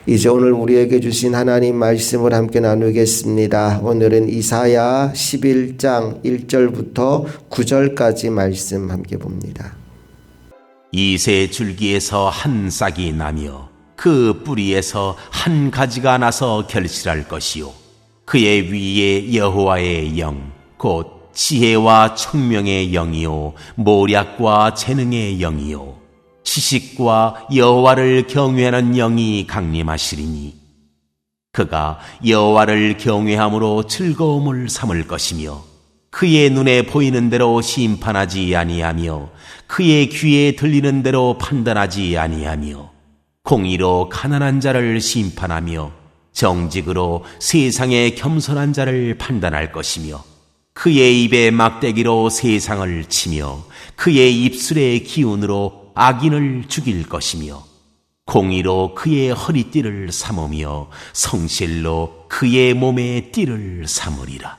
이제 오늘 우리에게 주신 하나님 말씀을 함께 나누겠습니다. 오늘은 이사야 11장 1절부터 9절까지 말씀 함께 봅니다. 이새 줄기에서 한 싹이 나며 그 뿌리에서 한 가지가 나서 결실할 것이요 그의 위에 여호와의 영 곧 지혜와 총명의 영이요 모략과 재능의 영이요 지식과 여호와를 경외하는 영이 강림하시리니 그가 여호와를 경외함으로 즐거움을 삼을 것이며 그의 눈에 보이는 대로 심판하지 아니하며 그의 귀에 들리는 대로 판단하지 아니하며 공의로 가난한 자를 심판하며 정직으로 세상의 겸손한 자를 판단할 것이며 그의 입에 막대기로 세상을 치며 그의 입술의 기운으로 악인을 죽일 것이며 공의로 그의 허리띠를 삼으며 성실로 그의 몸의 띠를 삼으리라.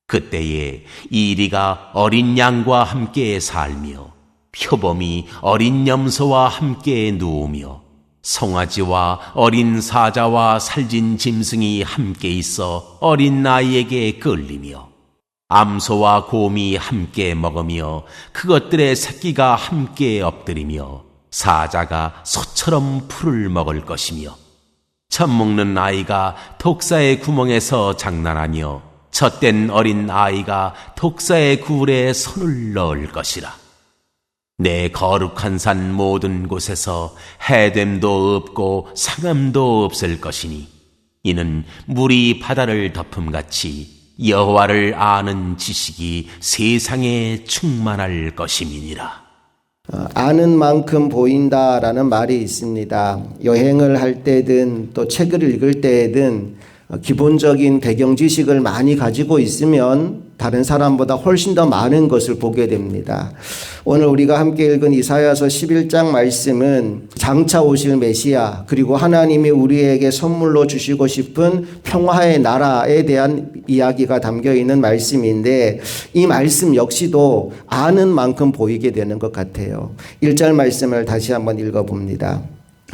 그때에 이리가 어린 양과 함께 살며 표범이 어린 염소와 함께 누우며 송아지와 어린 사자와 살진 짐승이 함께 있어 어린 아이에게 끌리며 암소와 곰이 함께 먹으며 그것들의 새끼가 함께 엎드리며 사자가 소처럼 풀을 먹을 것이며 젖 먹는 아이가 독사의 구멍에서 장난하며 젖된 어린 아이가 독사의 굴에 손을 넣을 것이라. 내 거룩한 산 모든 곳에서 해됨도 없고 상함도 없을 것이니 이는 물이 바다를 덮음같이 여호와를 아는 지식이 세상에 충만할 것임이니라. 아는 만큼 보인다라는 말이 있습니다. 여행을 할 때든 또 책을 읽을 때든 기본적인 배경 지식을 많이 가지고 있으면 다른 사람보다 훨씬 더 많은 것을 보게 됩니다. 오늘 우리가 함께 읽은 이사야서 11장 말씀은 장차 오실 메시아 그리고 하나님이 우리에게 선물로 주시고 싶은 평화의 나라에 대한 이야기가 담겨 있는 말씀인데 이 말씀 역시도 아는 만큼 보이게 되는 것 같아요. 1절 말씀을 다시 한번 읽어봅니다.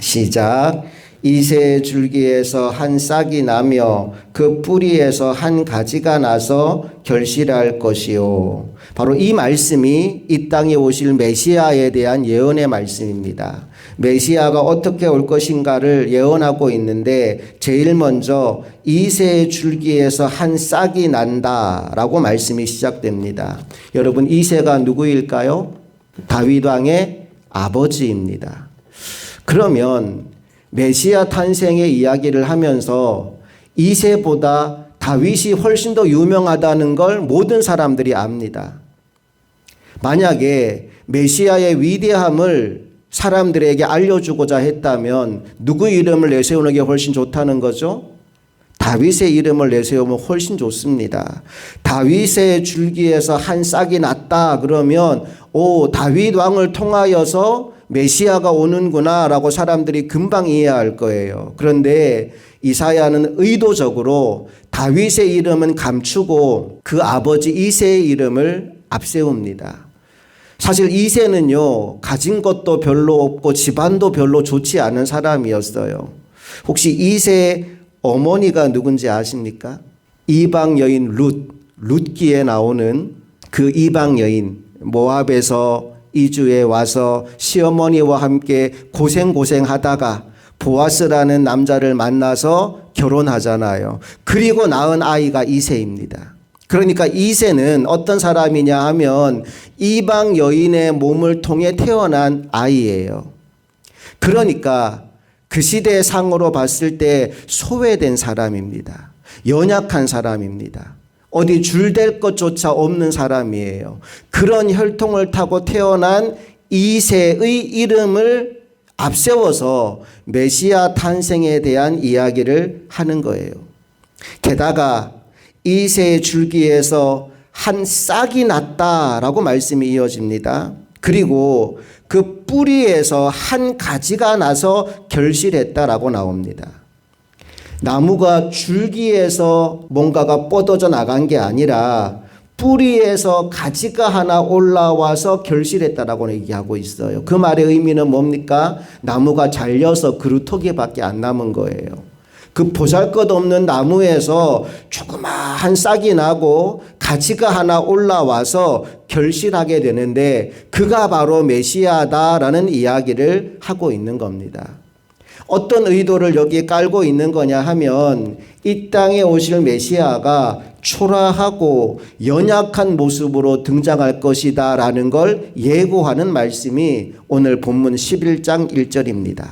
시작. 이새 줄기에서 한 싹이 나며 그 뿌리에서 한 가지가 나서 결실할 것이요. 바로 이 말씀이 이 땅에 오실 메시아에 대한 예언의 말씀입니다. 메시아가 어떻게 올 것인가를 예언하고 있는데 제일 먼저 이새 줄기에서 한 싹이 난다라고 말씀이 시작됩니다. 여러분 이새가 누구일까요? 다윗 왕의 아버지입니다. 그러면 메시아 탄생의 이야기를 하면서 이새보다 다윗이 훨씬 더 유명하다는 걸 모든 사람들이 압니다. 만약에 메시아의 위대함을 사람들에게 알려주고자 했다면 누구 이름을 내세우는 게 훨씬 좋다는 거죠? 다윗의 이름을 내세우면 훨씬 좋습니다. 다윗의 줄기에서 한 싹이 났다 그러면 다윗 왕을 통하여서 메시아가 오는구나 라고 사람들이 금방 이해할 거예요. 그런데 이사야는 의도적으로 다윗의 이름은 감추고 그 아버지 이새의 이름을 앞세웁니다. 사실 이새는요 가진 것도 별로 없고 집안도 별로 좋지 않은 사람이었어요. 혹시 이새의 어머니가 누군지 아십니까? 이방 여인 룻기에 나오는 그 이방 여인, 모압에서 이주에 와서 시어머니와 함께 고생하다가 보아스라는 남자를 만나서 결혼하잖아요. 그리고 낳은 아이가 이새입니다. 그러니까 이새는 어떤 사람이냐 하면 이방 여인의 몸을 통해 태어난 아이예요. 그러니까 그 시대의 상으로 봤을 때 소외된 사람입니다. 연약한 사람입니다. 어디 줄댈 것조차 없는 사람이에요. 그런 혈통을 타고 태어난 이새의 이름을 앞세워서 메시아 탄생에 대한 이야기를 하는 거예요. 게다가 이새의 줄기에서 한 싹이 났다라고 말씀이 이어집니다. 그리고 그 뿌리에서 한 가지가 나서 결실했다라고 나옵니다. 나무가 줄기에서 뭔가가 뻗어져 나간 게 아니라 뿌리에서 가지가 하나 올라와서 결실했다라고 얘기하고 있어요. 그 말의 의미는 뭡니까? 나무가 잘려서 그루터기밖에 안 남은 거예요. 그 보잘것없는 나무에서 조그마한 싹이 나고 가지가 하나 올라와서 결실하게 되는데 그가 바로 메시아다라는 이야기를 하고 있는 겁니다. 어떤 의도를 여기에 깔고 있는 거냐 하면 이 땅에 오실 메시아가 초라하고 연약한 모습으로 등장할 것이다 라는 걸 예고하는 말씀이 오늘 본문 11장 1절입니다.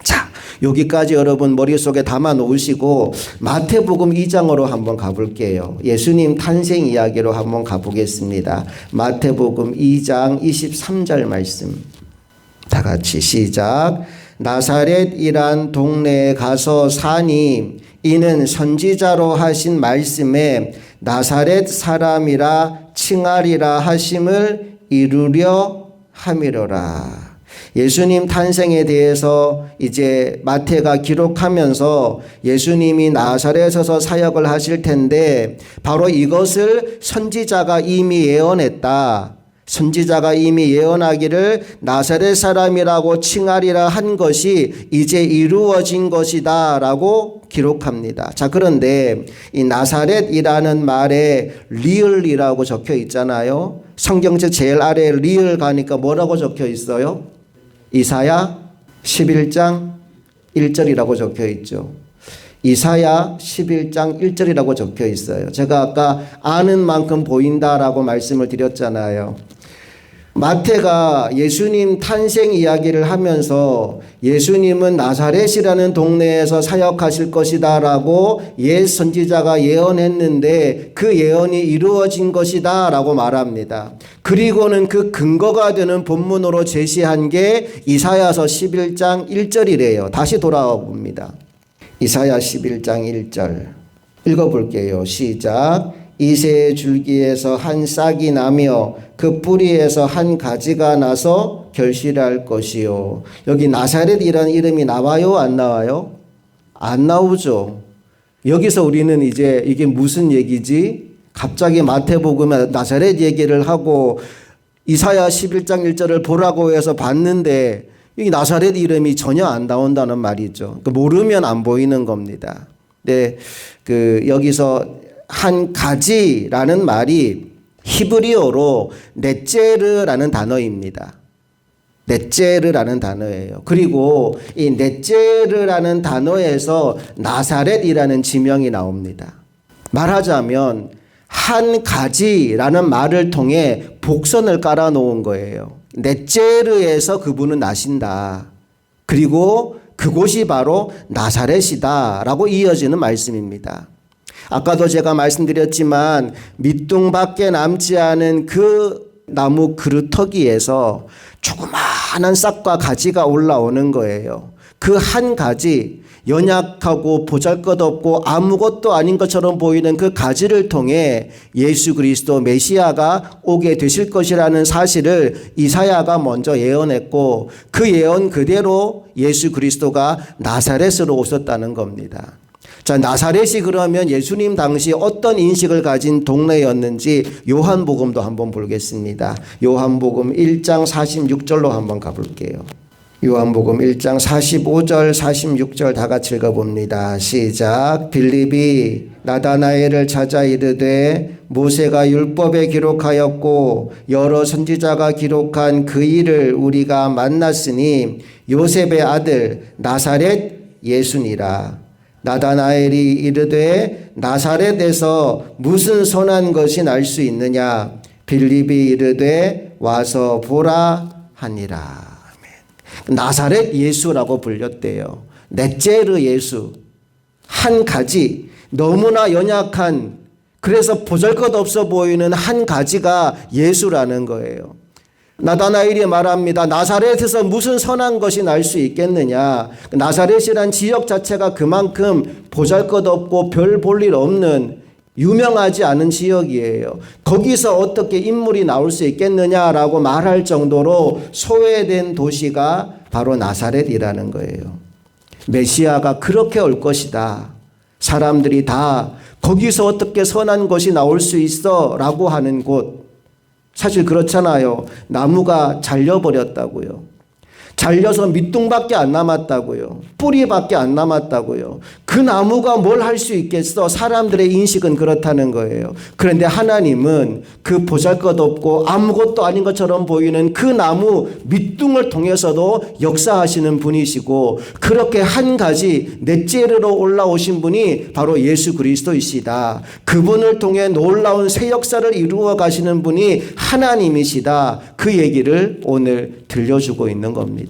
자, 여기까지 여러분 머릿속에 담아 놓으시고 마태복음 2장으로 한번 가볼게요. 예수님 탄생 이야기로 한번 가보겠습니다. 마태복음 2장 23절 말씀. 다 같이 시작. 나사렛이란 동네에 가서 사니 이는 선지자로 하신 말씀에 나사렛 사람이라 칭하리라 하심을 이루려 함이로라. 예수님 탄생에 대해서 이제 마태가 기록하면서 예수님이 나사렛에서 사역을 하실 텐데 바로 이것을 선지자가 이미 예언했다. 선지자가 이미 예언하기를 나사렛 사람이라고 칭하리라 한 것이 이제 이루어진 것이다 라고 기록합니다. 자, 그런데 이 나사렛이라는 말에 리을이라고 적혀 있잖아요. 성경책 제일 아래에 리을 가니까 뭐라고 적혀 있어요? 이사야 11장 1절이라고 적혀 있죠. 이사야 11장 1절이라고 적혀 있어요. 제가 아까 아는 만큼 보인다라고 말씀을 드렸잖아요. 마태가 예수님 탄생 이야기를 하면서 예수님은 나사렛이라는 동네에서 사역하실 것이다 라고 옛 선지자가 예언했는데 그 예언이 이루어진 것이다 라고 말합니다. 그리고는 그 근거가 되는 본문으로 제시한 게 이사야서 11장 1절이래요. 다시 돌아와 봅니다. 이사야 11장 1절 읽어볼게요. 시작. 이새의 줄기에서 한 싹이 나며 그 뿌리에서 한 가지가 나서 결실할 것이요. 여기 나사렛이라는 이름이 나와요? 안 나와요? 안 나오죠. 여기서 우리는 이제 이게 무슨 얘기지? 갑자기 마태복음에 나사렛 얘기를 하고 이사야 11장 1절을 보라고 해서 봤는데 이 나사렛 이름이 전혀 안 나온다는 말이죠. 모르면 안 보이는 겁니다. 네, 여기서 한 가지라는 말이 히브리어로 넷제르라는 단어입니다. 넷제르라는 단어예요. 그리고 이 넷제르라는 단어에서 나사렛이라는 지명이 나옵니다. 말하자면 한 가지라는 말을 통해 복선을 깔아 놓은 거예요. 넷제르에서 그분은 나신다. 그리고 그곳이 바로 나사렛이다 라고 이어지는 말씀입니다. 아까도 제가 말씀드렸지만 밑둥밖에 남지 않은 그 나무 그루터기에서 조그마한 싹과 가지가 올라오는 거예요. 그 한 가지, 연약하고 보잘것없고 아무것도 아닌 것처럼 보이는 그 가지를 통해 예수 그리스도 메시아가 오게 되실 것이라는 사실을 이사야가 먼저 예언했고 그 예언 그대로 예수 그리스도가 나사렛으로 오셨다는 겁니다. 자, 나사렛이 그러면 예수님 당시 어떤 인식을 가진 동네였는지 요한복음도 한번 보겠습니다. 요한복음 1장 46절로 한번 가볼게요. 요한복음 1장 45절 46절 다 같이 읽어봅니다. 시작. 빌립이 나다나엘을 찾아 이르되 모세가 율법에 기록하였고 여러 선지자가 기록한 그 일을 우리가 만났으니 요셉의 아들 나사렛 예수니라. 나다나엘이 이르되 나사렛에서 무슨 선한 것이 날 수 있느냐. 빌립이 이르되 와서 보라 하니라. 나사렛 예수라고 불렸대요. 넷제르 예수. 한 가지, 너무나 연약한, 그래서 보잘것없어 보이는 한 가지가 예수라는 거예요. 나다나엘이 말합니다. 나사렛에서 무슨 선한 것이 날 수 있겠느냐. 나사렛이란 지역 자체가 그만큼 보잘것없고 별 볼 일 없는 유명하지 않은 지역이에요. 거기서 어떻게 인물이 나올 수 있겠느냐라고 말할 정도로 소외된 도시가 바로 나사렛이라는 거예요. 메시아가 그렇게 올 것이다. 사람들이 다 거기서 어떻게 선한 것이 나올 수 있어 라고 하는 곳, 사실 그렇잖아요. 나무가 잘려버렸다고요. 잘려서 밑둥밖에 안 남았다고요. 뿌리밖에 안 남았다고요. 그 나무가 뭘 할 수 있겠어? 사람들의 인식은 그렇다는 거예요. 그런데 하나님은 그 보잘것없고 아무것도 아닌 것처럼 보이는 그 나무 밑둥을 통해서도 역사하시는 분이시고, 그렇게 한 가지 넷째로 올라오신 분이 바로 예수 그리스도이시다. 그분을 통해 놀라운 새 역사를 이루어 가시는 분이 하나님이시다. 그 얘기를 오늘 들려주고 있는 겁니다.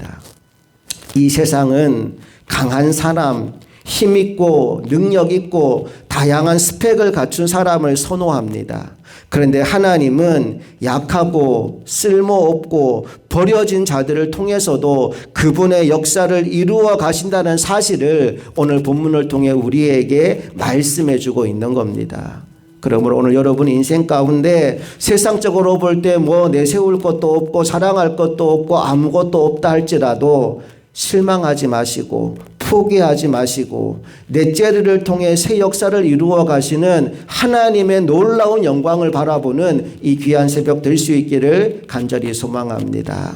이 세상은 강한 사람, 힘있고 능력있고 다양한 스펙을 갖춘 사람을 선호합니다. 그런데 하나님은 약하고 쓸모없고 버려진 자들을 통해서도 그분의 역사를 이루어 가신다는 사실을 오늘 본문을 통해 우리에게 말씀해 주고 있는 겁니다. 그러므로 오늘 여러분 인생 가운데 세상적으로 볼 때 뭐 내세울 것도 없고 자랑할 것도 없고 아무것도 없다 할지라도 실망하지 마시고 포기하지 마시고 넷째를 통해 새 역사를 이루어 가시는 하나님의 놀라운 영광을 바라보는 이 귀한 새벽 될 수 있기를 간절히 소망합니다.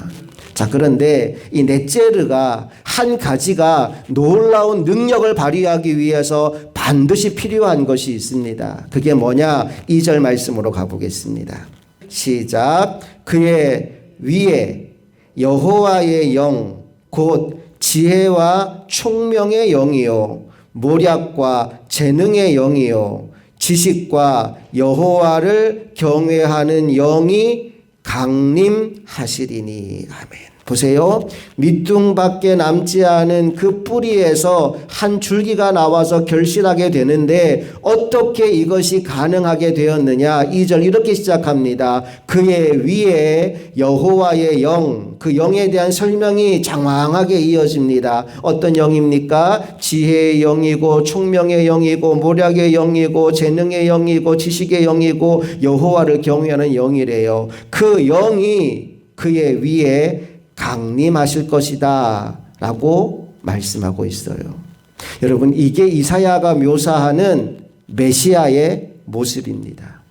자, 그런데 이 넷째르가 한 가지가 놀라운 능력을 발휘하기 위해서 반드시 필요한 것이 있습니다. 그게 뭐냐? 2절 말씀으로 가보겠습니다. 시작. 그의 위에 여호와의 영, 곧 지혜와 총명의 영이요 모략과 재능의 영이요 지식과 여호와를 경외하는 영이 강림하시리니. 아멘. 보세요. 밑둥밖에 남지 않은 그 뿌리에서 한 줄기가 나와서 결실하게 되는데 어떻게 이것이 가능하게 되었느냐? 2절 이렇게 시작합니다. 그의 위에 여호와의 영, 그 영에 대한 설명이 장황하게 이어집니다. 어떤 영입니까? 지혜의 영이고 총명의 영이고 모략의 영이고 재능의 영이고 지식의 영이고 여호와를 경외하는 영이래요. 그 영이 그의 위에 강림하실 것이다 라고 말씀하고 있어요. 여러분, 이게 이사야가 묘사하는 메시아의 모습입니다.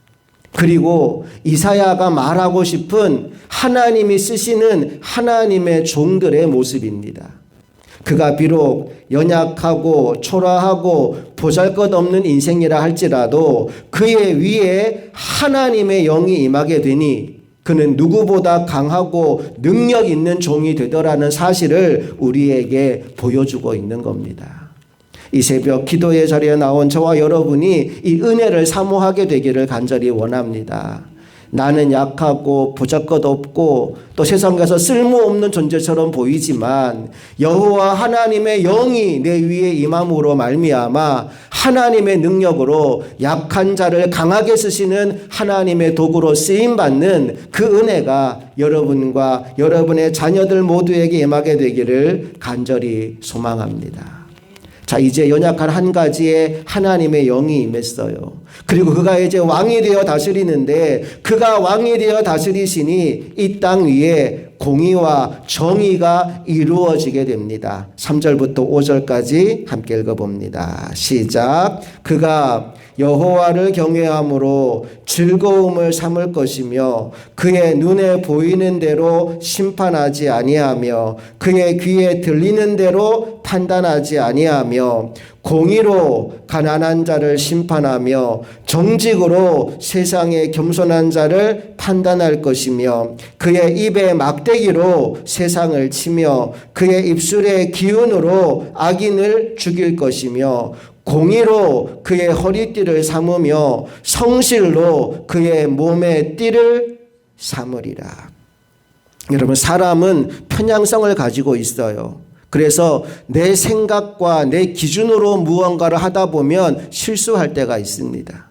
그리고 이사야가 말하고 싶은 하나님이 쓰시는 하나님의 종들의 모습입니다. 그가 비록 연약하고 초라하고 보잘것없는 인생이라 할지라도 그의 위에 하나님의 영이 임하게 되니 그는 누구보다 강하고 능력 있는 종이 되더라는 사실을 우리에게 보여주고 있는 겁니다. 이 새벽 기도의 자리에 나온 저와 여러분이 이 은혜를 사모하게 되기를 간절히 원합니다. 나는 약하고 보잘것없고 또 세상에서 쓸모없는 존재처럼 보이지만 여호와 하나님의 영이 내 위에 임함으로 말미암아 하나님의 능력으로 약한 자를 강하게 쓰시는 하나님의 도구로 쓰임받는 그 은혜가 여러분과 여러분의 자녀들 모두에게 임하게 되기를 간절히 소망합니다. 자, 이제 연약한 한 가지의 하나님의 영이 임했어요. 그리고 그가 이제 왕이 되어 다스리는데 그가 왕이 되어 다스리시니 이 땅 위에 공의와 정의가 이루어지게 됩니다. 3절부터 5절까지 함께 읽어봅니다. 시작. 그가 여호와를 경외함으로 즐거움을 삼을 것이며 그의 눈에 보이는 대로 심판하지 아니하며 그의 귀에 들리는 대로 판단하지 아니하며 공의로 가난한 자를 심판하며 정직으로 세상의 겸손한 자를 판단할 것이며 그의 입에 막대기로 세상을 치며 그의 입술의 기운으로 악인을 죽일 것이며 공의로 그의 허리띠를 삼으며 성실로 그의 몸의 띠를 삼으리라. 여러분, 사람은 편향성을 가지고 있어요. 그래서 내 생각과 내 기준으로 무언가를 하다 보면 실수할 때가 있습니다.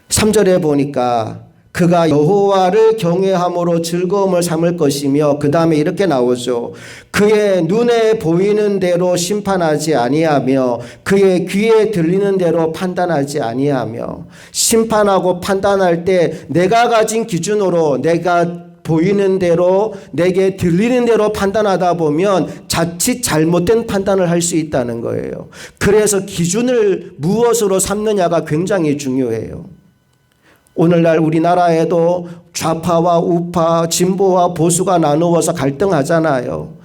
3절에 보니까 그가 여호와를 경외함으로 즐거움을 삼을 것이며 그 다음에 이렇게 나오죠. 그의 눈에 보이는 대로 심판하지 아니하며 그의 귀에 들리는 대로 판단하지 아니하며. 심판하고 판단할 때 내가 가진 기준으로 내가 보이는 대로 내게 들리는 대로 판단하다 보면 자칫 잘못된 판단을 할 수 있다는 거예요. 그래서 기준을 무엇으로 삼느냐가 굉장히 중요해요. 오늘날 우리나라에도 좌파와 우파, 진보와 보수가 나누어서 갈등하잖아요.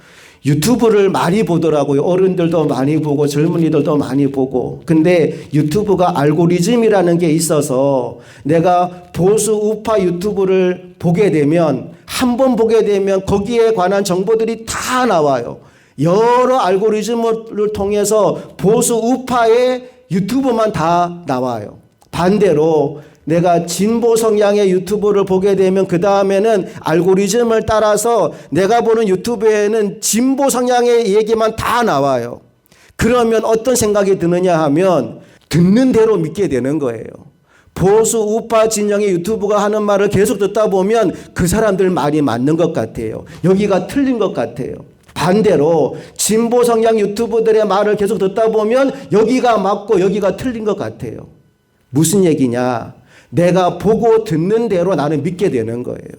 유튜브를 많이 보더라고요. 어른들도 많이 보고 젊은이들도 많이 보고. 근데 유튜브가 알고리즘이라는 게 있어서 내가 보수 우파 유튜브를 보게 되면 한 번 보게 되면 거기에 관한 정보들이 다 나와요. 여러 알고리즘을 통해서 보수 우파의 유튜브만 다 나와요. 반대로 내가 진보 성향의 유튜브를 보게 되면 그 다음에는 알고리즘을 따라서 내가 보는 유튜브에는 진보 성향의 얘기만 다 나와요. 그러면 어떤 생각이 드느냐 하면 듣는 대로 믿게 되는 거예요. 보수 우파 진영의 유튜브가 하는 말을 계속 듣다 보면 그 사람들 말이 맞는 것 같아요. 여기가 틀린 것 같아요. 반대로 진보 성향 유튜브들의 말을 계속 듣다 보면 여기가 맞고 여기가 틀린 것 같아요. 무슨 얘기냐? 내가 보고 듣는 대로 나는 믿게 되는 거예요.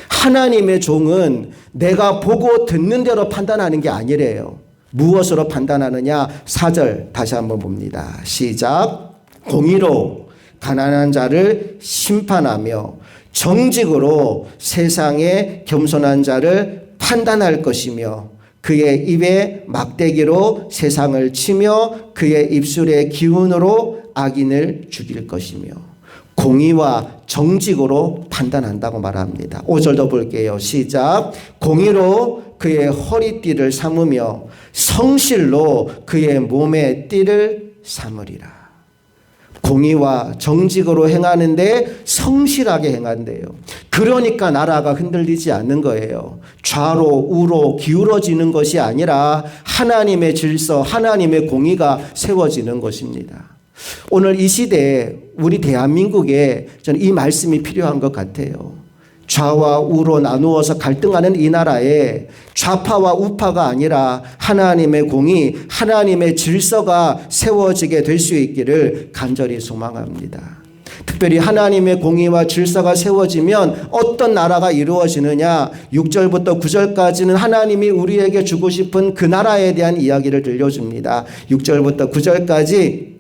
하나님의 종은 내가 보고 듣는 대로 판단하는 게 아니래요. 무엇으로 판단하느냐? 4절 다시 한번 봅니다. 시작. 공의로 가난한 자를 심판하며 정직으로 세상의 겸손한 자를 판단할 것이며 그의 입에 막대기로 세상을 치며 그의 입술의 기운으로 악인을 죽일 것이며 공의와 정직으로 판단한다고 말합니다. 5절도 볼게요. 시작. 공의로 그의 허리띠를 삼으며 성실로 그의 몸의 띠를 삼으리라. 공의와 정직으로 행하는데 성실하게 행한대요. 그러니까 나라가 흔들리지 않는 거예요. 좌로 우로 기울어지는 것이 아니라 하나님의 질서, 하나님의 공의가 세워지는 것입니다. 오늘 이 시대에 우리 대한민국에 저는 이 말씀이 필요한 것 같아요. 좌와 우로 나누어서 갈등하는 이 나라에 좌파와 우파가 아니라 하나님의 공의, 하나님의 질서가 세워지게 될 수 있기를 간절히 소망합니다. 특별히 하나님의 공의와 질서가 세워지면 어떤 나라가 이루어지느냐? 6절부터 9절까지는 하나님이 우리에게 주고 싶은 그 나라에 대한 이야기를 들려줍니다. 6절부터 9절까지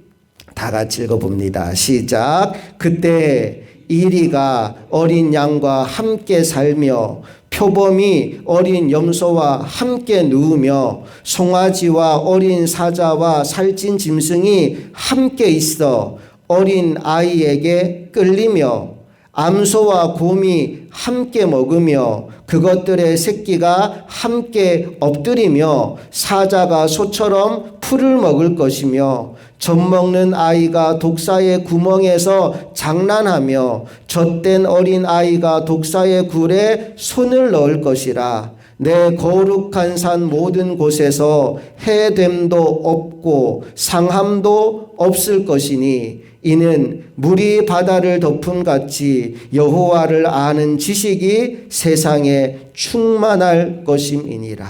다 같이 읽어봅니다. 시작. 그때 이리가 어린 양과 함께 살며 표범이 어린 염소와 함께 누우며 송아지와 어린 사자와 살찐 짐승이 함께 있어 어린 아이에게 끌리며 암소와 곰이 함께 먹으며 그것들의 새끼가 함께 엎드리며 사자가 소처럼 풀을 먹을 것이며 젖먹는 아이가 독사의 구멍에서 장난하며 젖된 어린 아이가 독사의 굴에 손을 넣을 것이라. 내 거룩한 산 모든 곳에서 해됨도 없고 상함도 없을 것이니 이는 물이 바다를 덮음같이 여호와를 아는 지식이 세상에 충만할 것임이니라.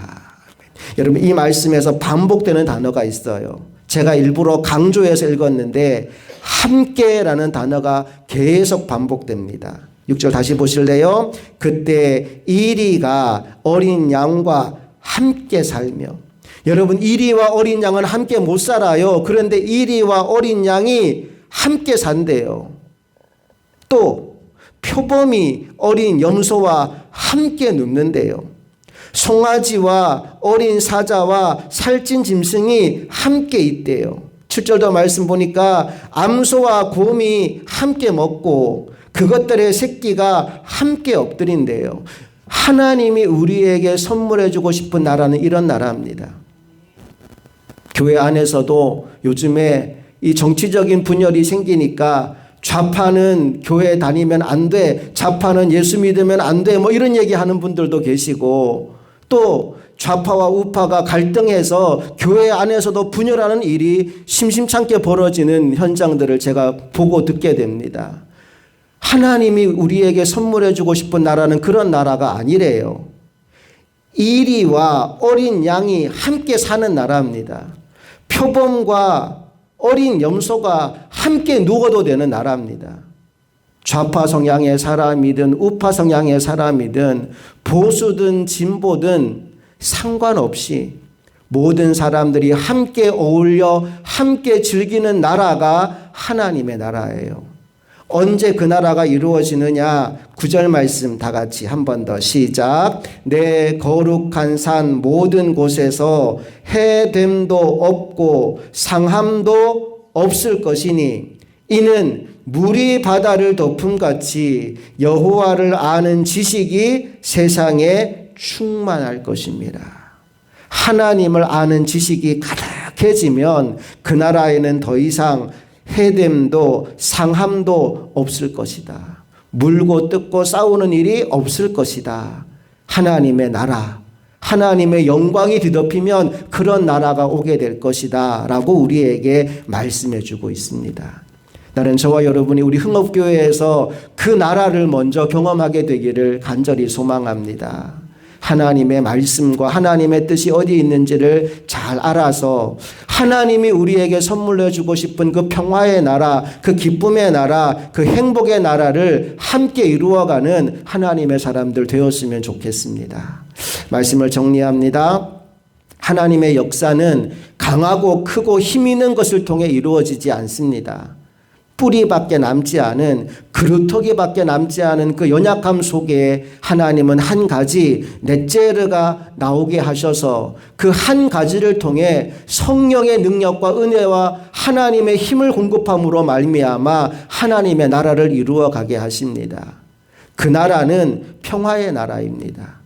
여러분, 이 말씀에서 반복되는 단어가 있어요. 제가 일부러 강조해서 읽었는데 함께라는 단어가 계속 반복됩니다. 6절 다시 보실래요? 그때 이리가 어린 양과 함께 살며. 여러분, 이리와 어린 양은 함께 못 살아요. 그런데 이리와 어린 양이 함께 산대요. 또 표범이 어린 염소와 함께 눕는데요. 송아지와 어린 사자와 살찐 짐승이 함께 있대요. 7절도 말씀 보니까 암소와 곰이 함께 먹고 그것들의 새끼가 함께 엎드린대요. 하나님이 우리에게 선물해 주고 싶은 나라는 이런 나라입니다. 교회 안에서도 요즘에 이 정치적인 분열이 생기니까 좌파는 교회 다니면 안 돼, 좌파는 예수 믿으면 안 돼, 뭐 이런 얘기하는 분들도 계시고, 또 좌파와 우파가 갈등해서 교회 안에서도 분열하는 일이 심심찮게 벌어지는 현장들을 제가 보고 듣게 됩니다. 하나님이 우리에게 선물해 주고 싶은 나라는 그런 나라가 아니래요. 이리와 어린 양이 함께 사는 나라입니다. 표범과 어린 염소가 함께 누워도 되는 나라입니다. 좌파 성향의 사람이든 우파 성향의 사람이든 보수든 진보든 상관없이 모든 사람들이 함께 어울려 함께 즐기는 나라가 하나님의 나라예요. 언제 그 나라가 이루어지느냐? 9절 말씀 다 같이 한 번 더 시작. 내 거룩한 산 모든 곳에서 해됨도 없고 상함도 없을 것이니 이는 물이 바다를 덮음같이 여호와를 아는 지식이 세상에 충만할 것입니다. 하나님을 아는 지식이 가득해지면 그 나라에는 더 이상 해됨도 상함도 없을 것이다. 물고 뜯고 싸우는 일이 없을 것이다. 하나님의 나라, 하나님의 영광이 뒤덮이면 그런 나라가 오게 될 것이다 라고 우리에게 말씀해 주고 있습니다. 나는 저와 여러분이 우리 흥업교회에서 그 나라를 먼저 경험하게 되기를 간절히 소망합니다. 하나님의 말씀과 하나님의 뜻이 어디 있는지를 잘 알아서 하나님이 우리에게 선물해 주고 싶은 그 평화의 나라, 그 기쁨의 나라, 그 행복의 나라를 함께 이루어가는 하나님의 사람들 되었으면 좋겠습니다. 말씀을 정리합니다. 하나님의 역사는 강하고 크고 힘 있는 것을 통해 이루어지지 않습니다. 뿌리밖에 남지 않은, 그루터기밖에 남지 않은 그 연약함 속에 하나님은 한 가지 넷제르가 나오게 하셔서 그 한 가지를 통해 성령의 능력과 은혜와 하나님의 힘을 공급함으로 말미암아 하나님의 나라를 이루어 가게 하십니다. 그 나라는 평화의 나라입니다.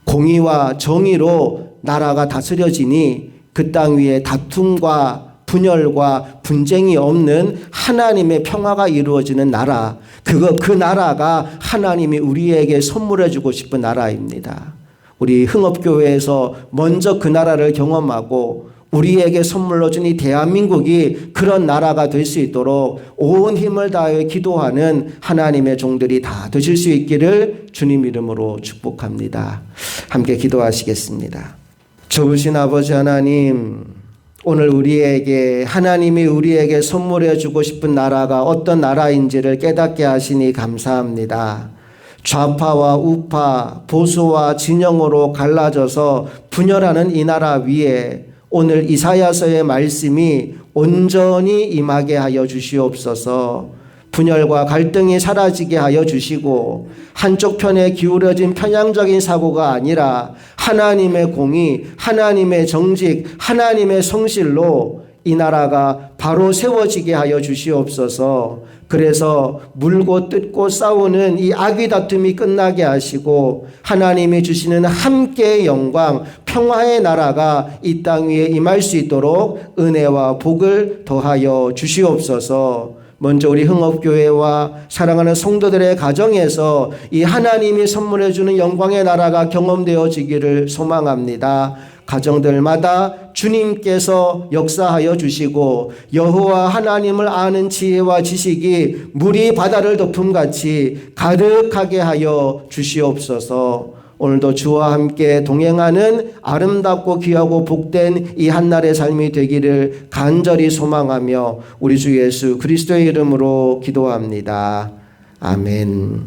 공의와 정의로 나라가 다스려지니 그 땅 위에 다툼과 분열과 분쟁이 없는 하나님의 평화가 이루어지는 나라, 그 나라가 하나님이 우리에게 선물해 주고 싶은 나라입니다. 우리 흥업교회에서 먼저 그 나라를 경험하고 우리에게 선물로 준 이 대한민국이 그런 나라가 될 수 있도록 온 힘을 다해 기도하는 하나님의 종들이 다 되실 수 있기를 주님 이름으로 축복합니다. 함께 기도하시겠습니다. 좋으신 아버지 하나님, 오늘 하나님이 우리에게 선물해 주고 싶은 나라가 어떤 나라인지를 깨닫게 하시니 감사합니다. 좌파와 우파, 보수와 진영으로 갈라져서 분열하는 이 나라 위에 오늘 이사야서의 말씀이 온전히 임하게 하여 주시옵소서. 분열과 갈등이 사라지게 하여 주시고 한쪽 편에 기울어진 편향적인 사고가 아니라 하나님의 공의, 하나님의 정직, 하나님의 성실로 이 나라가 바로 세워지게 하여 주시옵소서. 그래서 물고 뜯고 싸우는 이 악의 다툼이 끝나게 하시고 하나님이 주시는 함께의 영광, 평화의 나라가 이 땅 위에 임할 수 있도록 은혜와 복을 더하여 주시옵소서. 먼저 우리 흥업교회와 사랑하는 성도들의 가정에서 이 하나님이 선물해 주는 영광의 나라가 경험되어지기를 소망합니다. 가정들마다 주님께서 역사하여 주시고 여호와 하나님을 아는 지혜와 지식이 물이 바다를 덮음같이 가득하게 하여 주시옵소서. 오늘도 주와 함께 동행하는 아름답고 귀하고 복된 이 한날의 삶이 되기를 간절히 소망하며 우리 주 예수 그리스도의 이름으로 기도합니다. 아멘.